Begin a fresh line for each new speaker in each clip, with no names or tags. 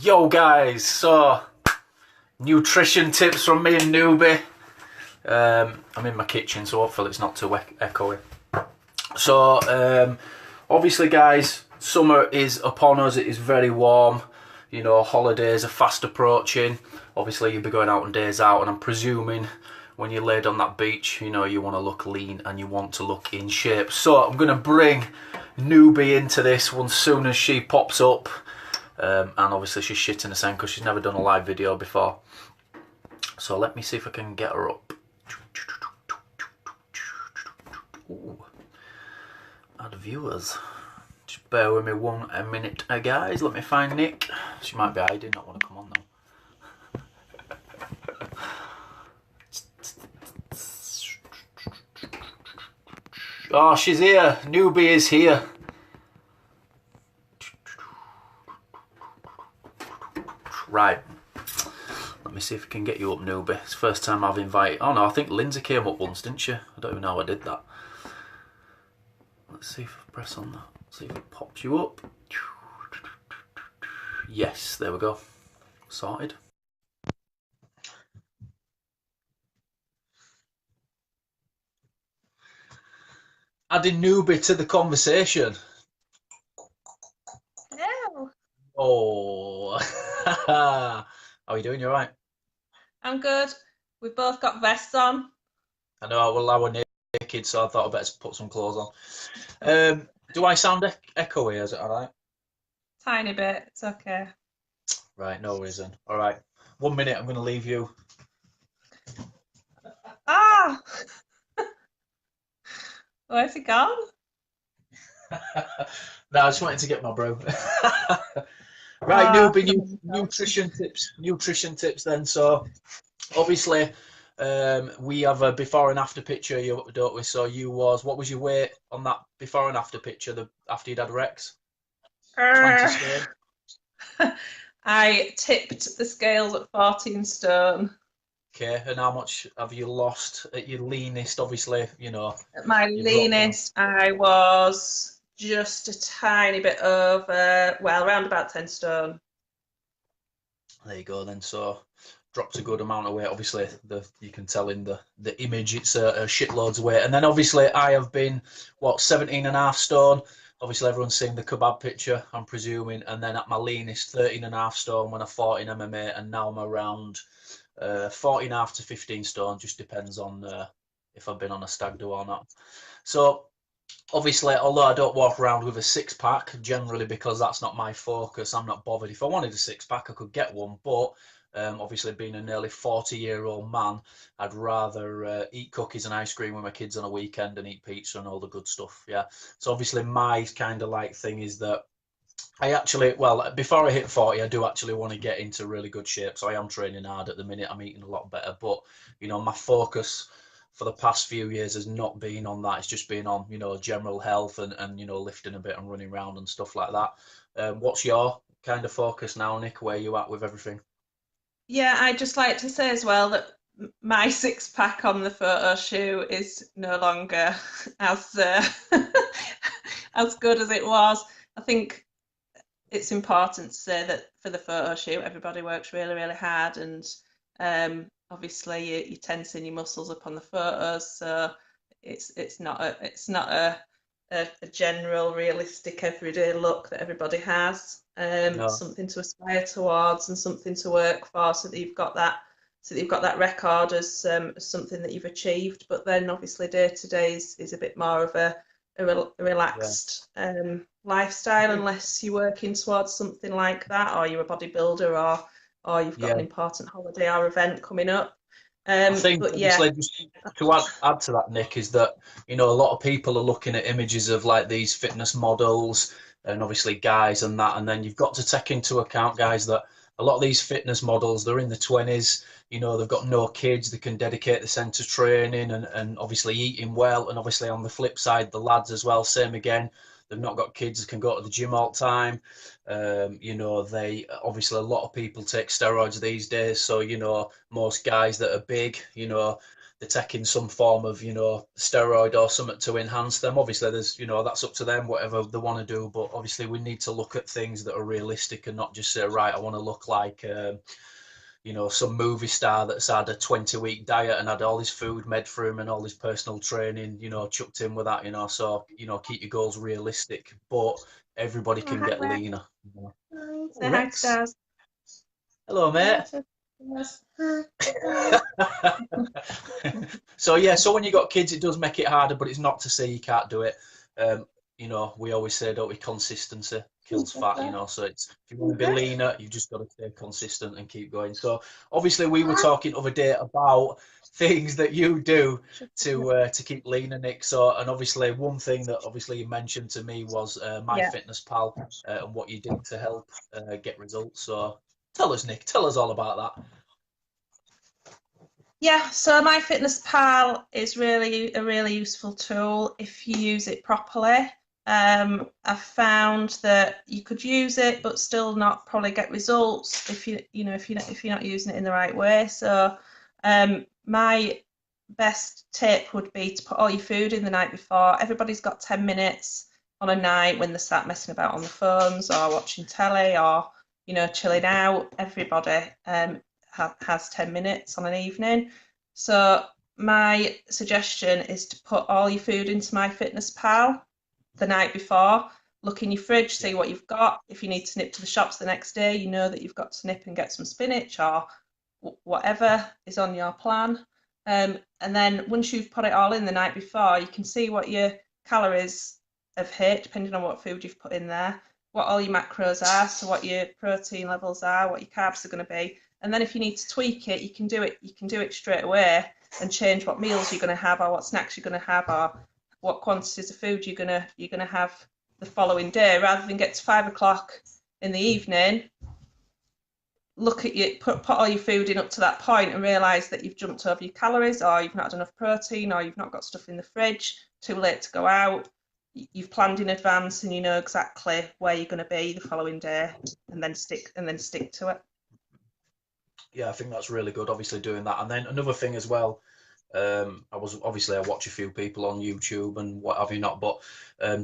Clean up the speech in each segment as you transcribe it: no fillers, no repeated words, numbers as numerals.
Yo guys, so nutrition tips from me and Newby. I'm in my kitchen, so hopefully it's not too echoey. So obviously guys, summer is upon us, it is very warm, you know, holidays are fast approaching. Obviously you'll be going out on days out, and I'm presuming when you're laid on that beach, you know, you want to look lean and you want to look in shape. So I'm going to bring Newby into this one soon as she pops up. And obviously she's shitting the sand because she's never done a live video before. So let me see if I can get her up. Ooh. Add viewers. Just bear with me a minute, guys. Let me find Nick. She might be hiding, not want to come on now. Oh, she's here. Newby is here. Right. Let me see if I can get you up, Newby. It's the first time I've invited... Oh no, I think Lindsay came up once, didn't she? I don't even know how I did that. Let's see if I press on that. See if it pops you up. Yes, there we go. Sorted. Adding Newby to the conversation.
Hello.
Oh. How are you doing? You alright?
I'm good. We've both got vests on.
I know, well, I was naked, so I thought I'd better put some clothes on. Do I sound echoey? Is it alright?
Tiny bit. It's okay.
Right, no reason. Alright. 1 minute, I'm going to leave you.
Ah! Where's he gone?
No, I just wanted to get my brew. Right, Newby, nutrition tips then. So, obviously, we have a before and after picture, don't we? So what was your weight on that before and after picture, after you'd had Rex? 20 stone.
I tipped the scales at 14 stone.
Okay, and how much have you lost at your leanest, obviously, you know?
At my leanest, I was just a tiny bit over, well, around about 10 stone.
There you go then. So dropped a good amount of weight. Obviously, you can tell in the image it's a shitloads of weight. And then obviously I have been, 17.5 stone. Obviously everyone's seen the kebab picture, I'm presuming. And then at my leanest, 13.5 stone when I fought in MMA. And now I'm around 14.5 to 15 stone. Just depends on if I've been on a stag do or not. So obviously, although I don't walk around with a six-pack, generally because that's not my focus, I'm not bothered. If I wanted a six-pack, I could get one, but obviously being a nearly 40-year-old man, I'd rather eat cookies and ice cream with my kids on a weekend and eat pizza and all the good stuff, yeah. So obviously my kind of like thing is that I actually, well, before I hit 40, I do actually want to get into really good shape, so I am training hard at the minute, I'm eating a lot better, but, you know, my focus for the past few years has not been on that. It's just been on, you know, general health and you know, lifting a bit and running around and stuff like that. What's your kind of focus now, Nick? Where you at with everything?
Yeah, I'd just like to say as well that my six-pack on the photo shoot is no longer as as good as it was. I think it's important to say that for the photo shoot, everybody works really, really hard, and obviously you're tensing your muscles up on the photos, so it's not a general realistic everyday look that everybody has.
No.
Something to aspire towards and something to work for, so that you've got that record as something that you've achieved. But then obviously day to day is a bit more of a relaxed lifestyle, unless you're working towards something like that, or you're a bodybuilder, or you've got an important holiday or event coming up.
I think
but
obviously
yeah,
just to add to that, Nick, is that, you know, a lot of people are looking at images of like these fitness models and obviously guys and that, and then you've got to take into account, guys, that a lot of these fitness models, they're in the 20s, you know, they've got no kids, they can dedicate the centre training and obviously eating well, and obviously on the flip side, the lads as well, same again, they've not got kids, they can go to the gym all the time. You know, they obviously a lot of people take steroids these days, so you know, most guys that are big, you know, they're taking some form of, you know, steroid or something to enhance them. Obviously, there's, you know, that's up to them, whatever they want to do. But obviously, we need to look at things that are realistic and not just say, right, I want to look like, you know, some movie star that's had a 20-week diet and had all his food made for him and all his personal training, you know, chucked in with that, you know. So, you know, keep your goals realistic, but everybody
Oh,
can
hi,
get
Rex.
leaner. You know. Oh,
Say hi to
Rex.
Daz.
Hello, mate.
Yes.
So yeah, so when you got kids, it does make it harder, but it's not to say you can't do it. You know, we always say, don't we, consistency kills fat, you know. So it's, if you want to be leaner, you've just got to stay consistent and keep going. So obviously we were talking the other day about things that you do to keep leaner, Nick. So, and obviously one thing that obviously you mentioned to me was
Yeah.
MyFitnessPal and what you did to help get results. So tell us, Nick, tell us all about that.
Yeah, so MyFitnessPal is really a really useful tool if you use it properly. I've found that you could use it but still not probably get results if you're not using it in the right way. So my best tip would be to put all your food in the night before. Everybody's got 10 minutes on a night when they start messing about on the phones or watching telly or, you know, chilling out. Everybody has 10 minutes on an evening. So my suggestion is to put all your food into MyFitnessPal the night before. Look in your fridge, see what you've got. If you need to nip to the shops the next day, you know that you've got to nip and get some spinach or whatever is on your plan. And then once you've put it all in the night before, you can see what your calories have hit, depending on what food you've put in there, what all your macros are, so what your protein levels are, what your carbs are going to be. And then if you need to tweak it, you can do it straight away and change what meals you're going to have or what snacks you're going to have or what quantities of food you're going to have the following day, rather than get to 5 o'clock in the evening, look at you, put all your food in up to that point and realise that you've jumped over your calories or you've not had enough protein or you've not got stuff in the fridge, too late to go out. You've planned in advance and you know exactly where you're going to be the following day, and then stick to it.
Yeah, I think that's really good, obviously doing that. And then another thing as well, I watch a few people on YouTube and what have you not, but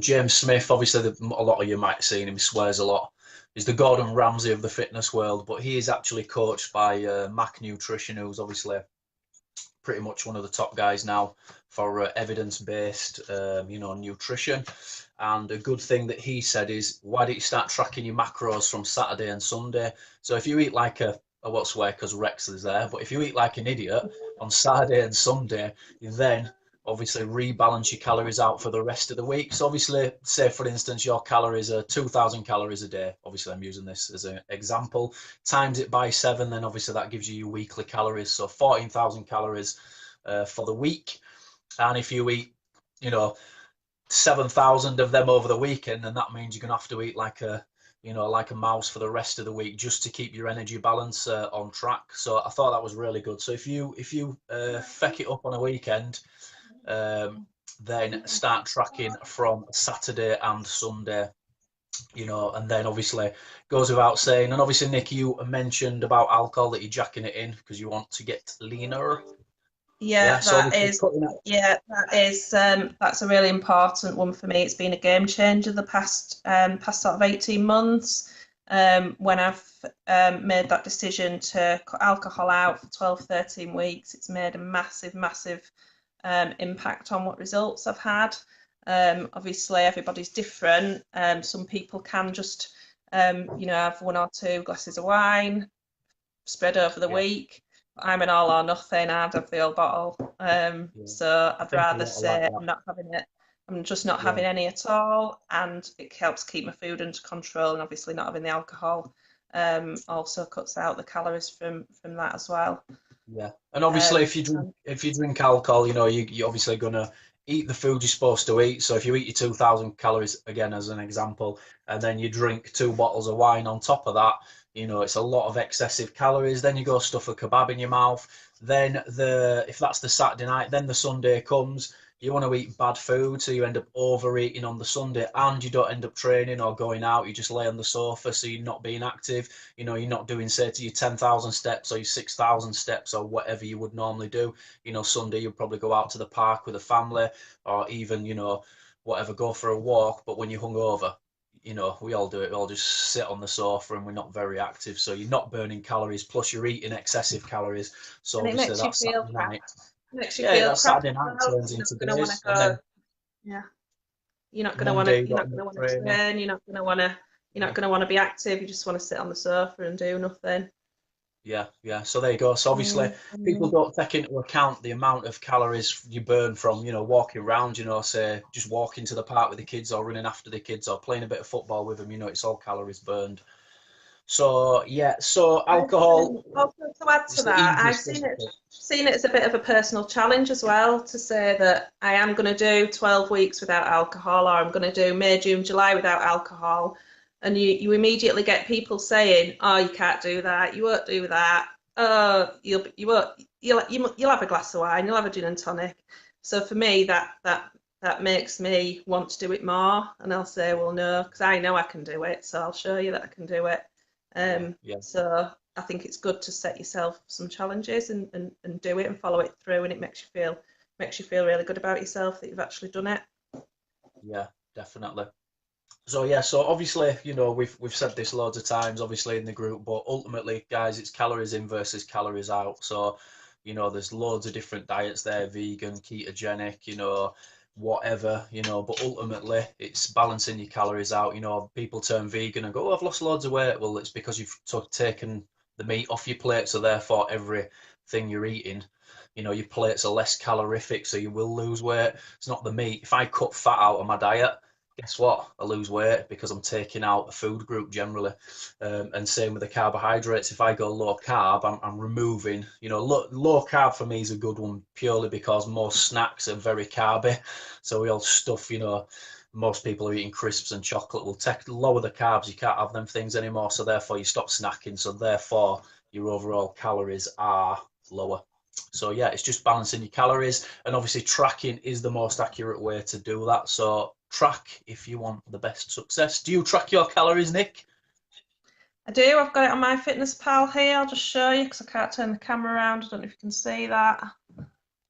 James Smith, obviously a lot of you might have seen him, he swears a lot. He's the Gordon Ramsay of the fitness world, but he is actually coached by Mac Nutrition, who's obviously pretty much one of the top guys now for evidence-based, you know, nutrition. And a good thing that he said is, why don't you start tracking your macros from Saturday and Sunday? So if you eat like I won't swear because Rex is there, but if you eat like an idiot on Saturday and Sunday, you then obviously rebalance your calories out for the rest of the week. So obviously, say for instance, your calories are 2,000 calories a day. Obviously, I'm using this as an example. Times it by 7, then obviously that gives you your weekly calories. So 14,000 calories for the week. And if you eat, you know, 7,000 of them over the weekend, then that means you're going to have to eat like a, you know, like a mouse for the rest of the week just to keep your energy balance on track. So I thought that was really good. So if you feck it up on a weekend, then start tracking from Saturday and Sunday, you know, and then obviously goes without saying. And obviously, Nick, you mentioned about alcohol that you're jacking it in because you want to get leaner.
Yeah,
So
that is. Yeah, that's a really important one for me. It's been a game changer the past sort of 18 months. When I've made that decision to cut alcohol out for 12, 13 weeks, it's made a massive, massive impact on what results I've had. Obviously, everybody's different. Some people can just, you know, have 1 or 2 glasses of wine spread over the week. I'm an all or nothing. I'd have the whole bottle. So I'd rather say I'm not having it. I'm just not having any at all, and it helps keep my food under control. And obviously, not having the alcohol also cuts out the calories from that as well.
Yeah, and obviously, if you drink alcohol, you know you're obviously gonna eat the food you're supposed to eat. So if you eat your 2,000 calories again as an example, and then you drink 2 bottles of wine on top of that, you know it's a lot of excessive calories. Then you go stuff a kebab in your mouth. Then if that's the Saturday night, then the Sunday comes. you want to eat bad food, so you end up overeating on the Sunday, and you don't end up training or going out. You just lay on the sofa, so you're not being active. You're not doing, say, to your 10,000 steps or your 6,000 steps or whatever you would normally do. Sunday you'll probably go out to the park with a family, or even whatever, go for a walk. But when you're hungover, we all do it. We all just sit on the sofa and we're not very active. So you're not burning calories, plus you're eating excessive calories. So
And it
obviously
makes you
that
feel
Saturday
crap.
night,
It makes you
yeah,
feel
that
crap
Saturday
as
night
well.
turns
You're not
into
going to want to
days, and
go.
then
Yeah. You're not going to want to.
Monday you
You're
got
not
to
going
end
to
up
want to
training.
train. You're not going to want to. You're not going to want to be active. You just want to sit on the sofa and do nothing.
Yeah, yeah. So there you go. So obviously, people
Mm.
don't take into account the amount of calories you burn from, walking around, say just walking to the park with the kids or running after the kids or playing a bit of football with them, it's all calories burned. So yeah, so alcohol
Also, to add
is
to
the
that, I've
easiest thing
seen
to
it
quit.
seen it as a bit of a personal challenge as well, to say that I am going to do 12 weeks without alcohol, or I'm going to do May, June, July without alcohol. And you immediately get people saying, "Oh, you can't do that. You won't do that. Oh, you won't. You'll have a glass of wine. You'll have a gin and tonic." So for me, that makes me want to do it more. And I'll say, "Well, no, because I know I can do it. So I'll show you that I can do it."
Yeah, yeah,
So I think it's good to set yourself some challenges and do it and follow it through, and it makes you feel really good about yourself that you've actually done it.
yeah, definitely. So yeah, so obviously, we've said this loads of times, obviously in the group, but ultimately, guys, it's calories in versus calories out. So, there's loads of different diets there, vegan, ketogenic, whatever, but ultimately it's balancing your calories out. People turn vegan and go, "Oh, I've lost loads of weight." Well, it's because you've taken the meat off your plate, so therefore everything you're eating, your plates are less calorific, so you will lose weight. It's not the meat. If I cut fat out of my diet, guess what? I lose weight because I'm taking out a food group generally. And same with the carbohydrates. If I go low carb, I'm removing, low carb for me is a good one purely because most snacks are very carby. So we all stuff, most people are eating crisps and chocolate. Will lower the carbs. You can't have them things anymore. So therefore you stop snacking. So therefore your overall calories are lower. So yeah, it's just balancing your calories, and obviously tracking is the most accurate way to do that. So track if you want the best success. Do you track your calories, Nick?
I do. I've got it on my Fitness Pal here. I'll just show you because I can't turn the camera around. I don't know if you can see that.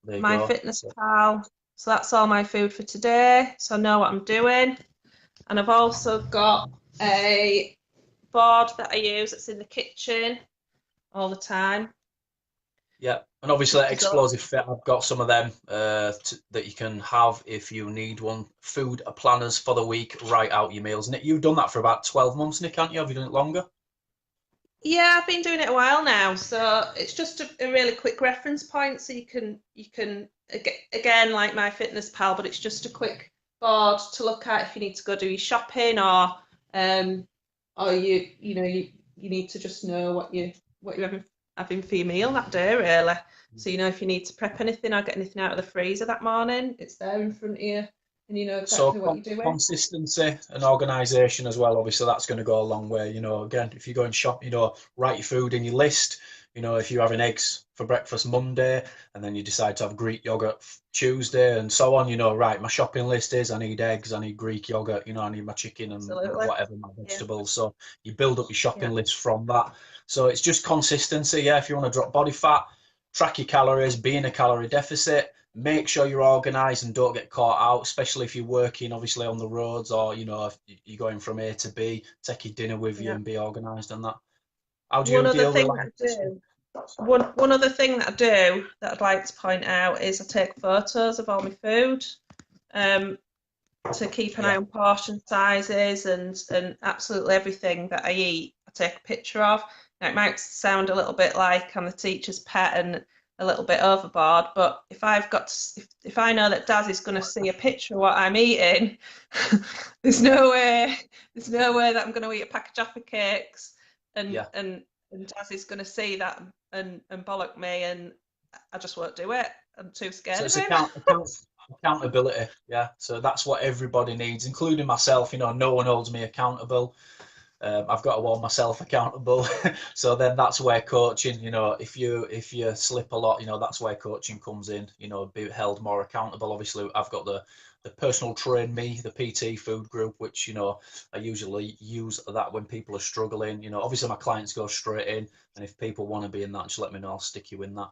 There you
My
go.
Fitness Pal. So that's all my food for today. So I know what I'm doing. And I've also got a board that I use that's in the kitchen all the time.
Yeah, and obviously
Which is all.
explosive fit. I've got some of them that you can have if you need one. Food planners for the week. Write out your meals. Nick, you've done that for about 12 months, Nick, haven't you? Have you done it longer?
Yeah, I've been doing it a while now, so it's just a really quick reference point. So you can again like my Fitness Pal, but it's just a quick board to look at if you need to go do your shopping, um or you need to just know what you're having for your meal that day, really. So if you need to prep anything or get anything out of the freezer that morning, it's there in front of you, and you know
So
exactly what you're doing.
consistency and organisation as well. Obviously, that's going to go a long way. Again, if you go and shop, write your food in your list. If you're having eggs for breakfast Monday and then you decide to have Greek yogurt Tuesday and so on, right, my shopping list is I need eggs, I need Greek yogurt, I need my chicken and
Absolutely.
whatever, my
Yeah.
vegetables. So you build up your shopping
Yeah.
list from that. So it's just consistency. Yeah, if you want to drop body fat, track your calories, be in a calorie deficit, make sure you're organized and don't get caught out, especially if you're working obviously on the roads, or if you're going from A to B. Take your dinner with you
Yeah.
and be organized on that. How do
One
you
other
deal with
thing that
like
I do One other thing that I do that I'd like to point out is I take photos of all my food, um, to keep an eye
yeah,
on portion sizes and absolutely everything that I eat. I take a picture of. Now, it might sound a little bit like I'm the teacher's pet and a little bit overboard, but if I know that Daz is going to see a picture of what I'm eating, there's no way that I'm going to eat a pack of Jaffa cakes and
yeah.
and and Daz is going to see that and bollock me, and I just won't do it. I'm too
So
scared of
it's
him.
accountability. Yeah. So that's what everybody needs, including myself. No one holds me accountable. I've got to hold myself accountable. So then that's where coaching, if you slip a lot, that's where coaching comes in. Be held more accountable. Obviously, I've got the personal train me, the PT food group, which I usually use that when people are struggling. Obviously my clients go straight in, and if people want to be in that, just let me know. I'll stick you in that.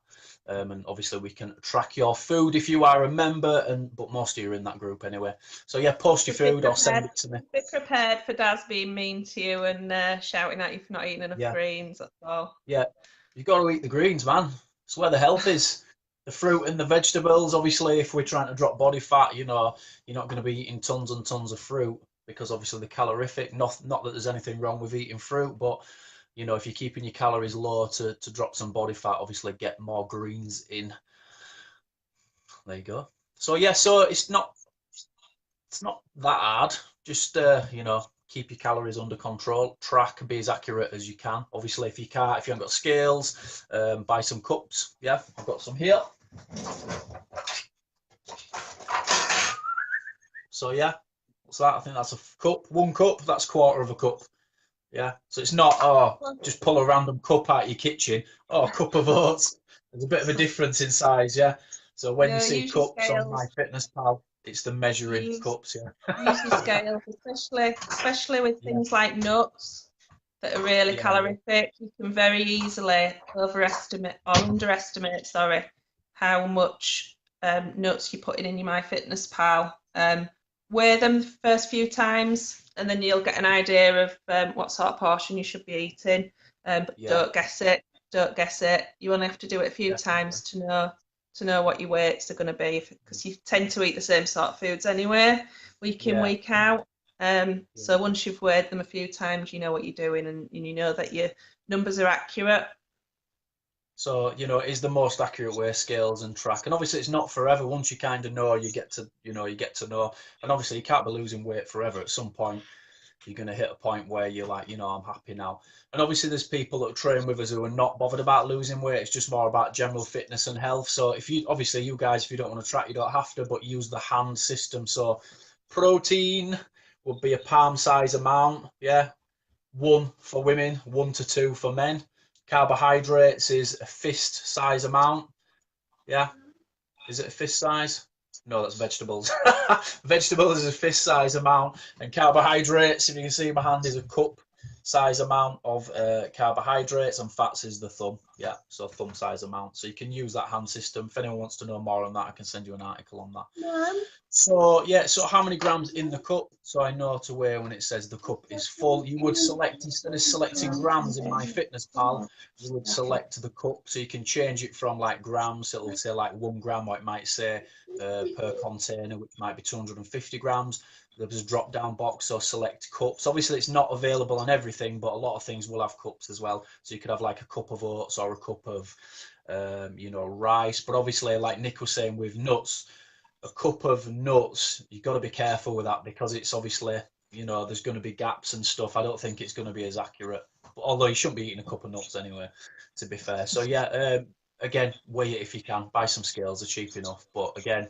And obviously we can track your food if you are a member, but most of you are in that group anyway. So yeah, post your food or send it to me.
Be prepared for Daz being mean to you and shouting at you for not eating enough
Yeah,
greens. That's all.
yeah. You've got to eat the greens, man. It's where the health is. The fruit and the vegetables. Obviously, if we're trying to drop body fat, you're not going to be eating tons and tons of fruit because obviously the calorific. Not that there's anything wrong with eating fruit, but if you're keeping your calories low to drop some body fat, obviously get more greens in. There you go. So yeah, so it's not that hard. Just keep your calories under control. Track, be as accurate as you can. Obviously, if you haven't got scales, buy some cups. Yeah, I've got some here. So yeah, what's that? I think that's a cup. 1 cup. That's quarter of a cup. Yeah. So it's not just pull a random cup out of your kitchen. A cup of oats. There's a bit of a difference in size. Yeah. So when you see
Use your
cups on
scales.
MyFitnessPal, it's the measuring cups. Yeah.
Use your scales, especially with
Yeah.
things like nuts that are really calorific. You can very easily overestimate or underestimate, how much nuts you're putting in your MyFitnessPal. Weigh them the first few times, and then you'll get an idea of what sort of portion you should be eating. But don't guess it. Don't guess it. You only have to do it a few times to know what your weights are going to be, because you tend to eat the same sort of foods anyway, week in, week out. So once you've weighed them a few times, you know what you're doing, and you know that your numbers are accurate.
So, it is the most accurate way, scales and track. And obviously it's not forever. Once you kind of know, you get to know. And obviously you can't be losing weight forever. At some point, you're going to hit a point where you're like, I'm happy now. And obviously there's people that train with us who are not bothered about losing weight. It's just more about general fitness and health. So if you guys, if you don't want to track, you don't have to, but use the hand system. So protein would be a palm size amount. Yeah. 1 for women, 1 to 2 for men. Carbohydrates is a fist size amount. Yeah. Is it a fist size? No, that's vegetables. Vegetables is a fist size amount, and carbohydrates, if you can see my hand, is a cup size amount of carbohydrates, and fats is the thumb. Yeah, so thumb size amount. So you can use that hand system. If anyone wants to know more on that, I can send you an article on that. So yeah, so how many grams in the cup? So I know to weigh when it says the cup is full. You would select, instead of selecting grams in MyFitnessPal, you would select the cup. So you can change it from like grams. It'll say like 1 gram, or it might say per container, which might be 250 grams. There's a drop down box, so select cups. Obviously it's not available on everything, but a lot of things will have cups as well. So you could have like a cup of oats or a cup of rice. But obviously, like Nick was saying, with nuts, a cup of nuts, you've got to be careful with that, because it's obviously, there's going to be gaps and stuff. I don't think it's going to be as accurate, although you shouldn't be eating a cup of nuts anyway, to be fair. So yeah, again, weigh it if you can. Buy some scales, they're cheap enough. But again,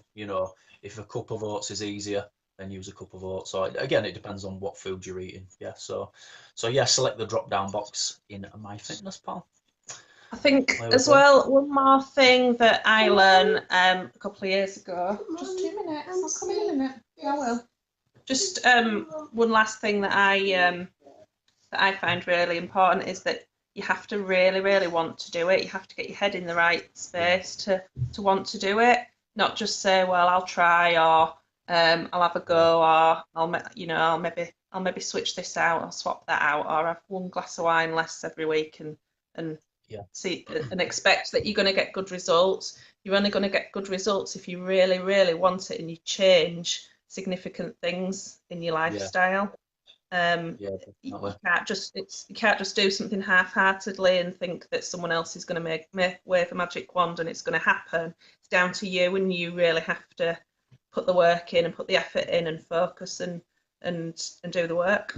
if a cup of oats is easier, then use a cup of oats. So again, it depends on what food you're eating. Yeah. So yeah, select the drop down box in MyFitnessPal.
I think as well, one more thing that I learned a couple of years ago. Just 2 minutes. I'll come in a minute. Yeah, I will. Just one last thing that I find really important is that you have to really, really want to do it. You have to get your head in the right space to want to do it. Not just say, well, I'll try, or I'll have a go, or I'll maybe switch this out, or swap that out, or have 1 glass of wine less every week, and see and expect that you're going to get good results. You're only going to get good results if you really, really want it, and you change significant things in your lifestyle. You can't just do something half-heartedly and think that someone else is going to wave a magic wand and it's going to happen. It's down to you, and you really have to put the work in and put the effort in and focus and do the work.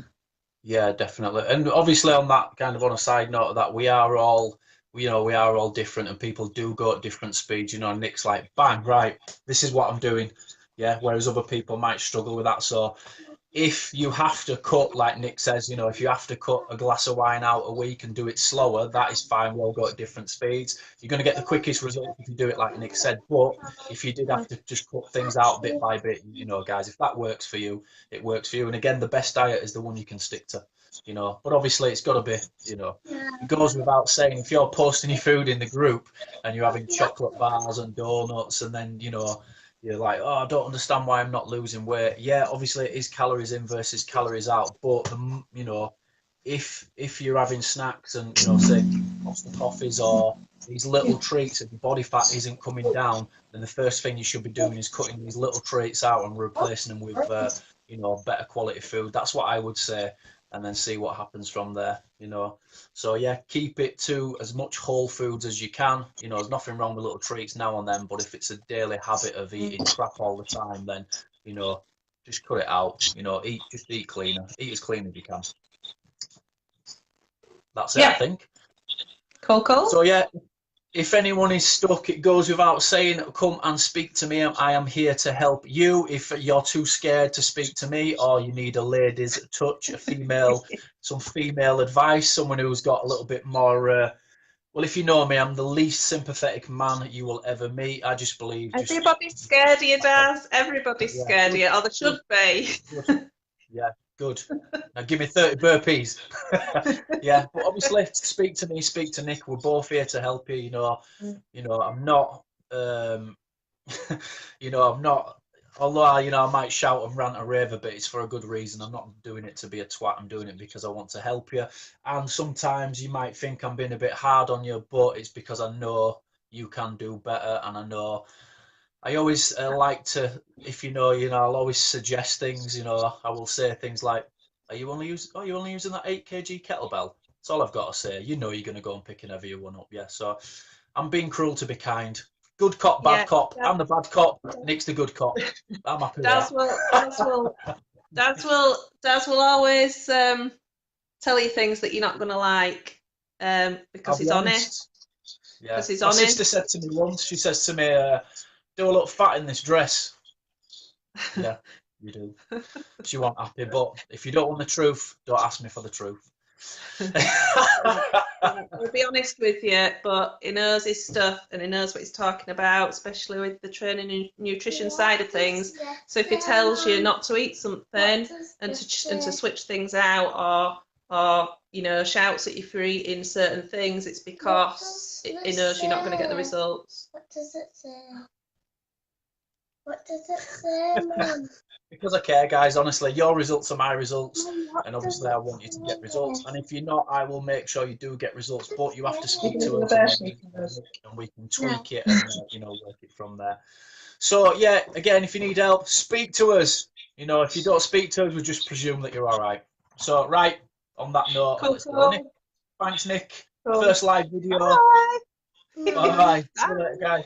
Yeah, definitely. And obviously on that, kind of on a side note of that, we are all different, and people do go at different speeds. Nick's like, bang, right, this is what I'm doing. Yeah. Whereas other people might struggle with that. So if you have to cut, like Nick says, you know, if you have to cut a glass of wine out a week and do it slower, that is fine. We'll go at different speeds. You're going to get the quickest result if you do it like Nick said. But if you did have to just cut things out bit by bit, you know, guys, if that works for you, it works for you. And again, the best diet is the one you can stick to, you know. But obviously, it's got to be, you know, it goes without saying, if you're posting your food in the group and you're having chocolate bars and donuts, and then, you know, you're like, oh, I don't understand why I'm not losing weight. Yeah, obviously it is calories in versus calories out, but you know, if you're having snacks and, you know, say Costa coffees or these little treats and your body fat isn't coming down, then the first thing you should be doing is cutting these little treats out and replacing them with you know, better quality food. That's what I would say, and then see what happens from there, you know. So yeah, keep it to as much whole foods as you can. You know, there's nothing wrong with little treats now and then, but if it's a daily habit of eating crap all the time, then, you know, just cut it out. You know, just eat cleaner. Eat as clean as you can. That's it, I think.
Cool.
So yeah, if anyone is stuck, it goes without saying, come and speak to me. I am here to help you. If you're too scared to speak to me, or you need a lady's touch, some female advice, someone who's got a little bit more, well, if you know me, I'm the least sympathetic man you will ever meet. I just believe...
Everybody's scared of you, Daz. Everybody's scared of you, or they should be.
Yeah, good. Now give me 30 burpees. Yeah, but obviously, speak to me, speak to Nick. We're both here to help you. You know, I'm not, you know, I'm not. Although, you know, I might shout and rant and rave a bit, it's for a good reason. I'm not doing it to be a twat. I'm doing it because I want to help you. And sometimes you might think I'm being a bit hard on you, but it's because I know you can do better, and I know. I always like to, if you know, I'll always suggest things. You know, I will say things like, "Are you only using that 8 kg kettlebell?" That's all I've got to say. You know, you're going to go and pick an heavier one up, yeah. So, I'm being cruel to be kind. Good cop, bad cop. Yeah. I'm the bad cop. Nick's the good cop. I'm happy with that.
Daz will always tell you things that you're not going to like, because he's honest.
Yeah. My sister said to me once. She says to me, "Do I look fat in this dress?" Yeah, you do. She wasn't happy, but if you don't want the truth, don't ask me for the truth.
I'll be honest with you, but he knows his stuff and he knows what he's talking about, especially with the training and nutrition side of things. So if he tells you not to eat something and to switch things out, or you know, shouts at you for eating certain things, it's because he knows you're not going to get the results.
What does it say? What does it say, Mum?
Because I care, guys. Honestly, your results are my results, and obviously I want you to get results. And if you're not, I will make sure you do get results. But you have to speak to us, and we can tweak it and you know, work it from there. So yeah, again, if you need help, speak to us. You know, if you don't speak to us, we just presume that you're all right. So right, on that note, let's go, Nick. Thanks, Nick. First live video.
Bye.
Bye. See you later, guys.